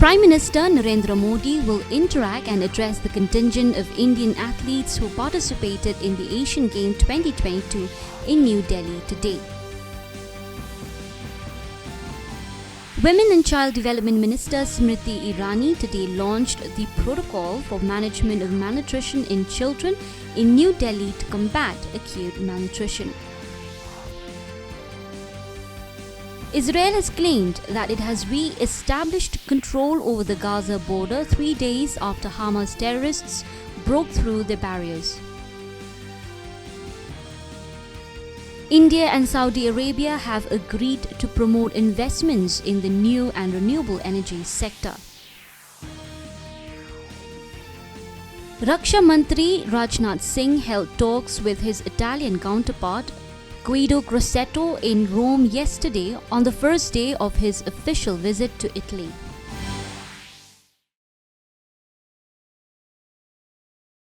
Prime Minister Narendra Modi will interact and address the contingent of Indian athletes who participated in the Asian Games 2022 in New Delhi today. Women and Child Development Minister Smriti Irani today launched the Protocol for Management of Malnutrition in Children in New Delhi to combat acute malnutrition. Israel has claimed that it has re-established control over the Gaza border 3 days after Hamas terrorists broke through the barriers. India and Saudi Arabia have agreed to promote investments in the new and renewable energy sector. Raksha Mantri Rajnath Singh held talks with his Italian counterpart Guido Grossetto in Rome yesterday on the first day of his official visit to Italy.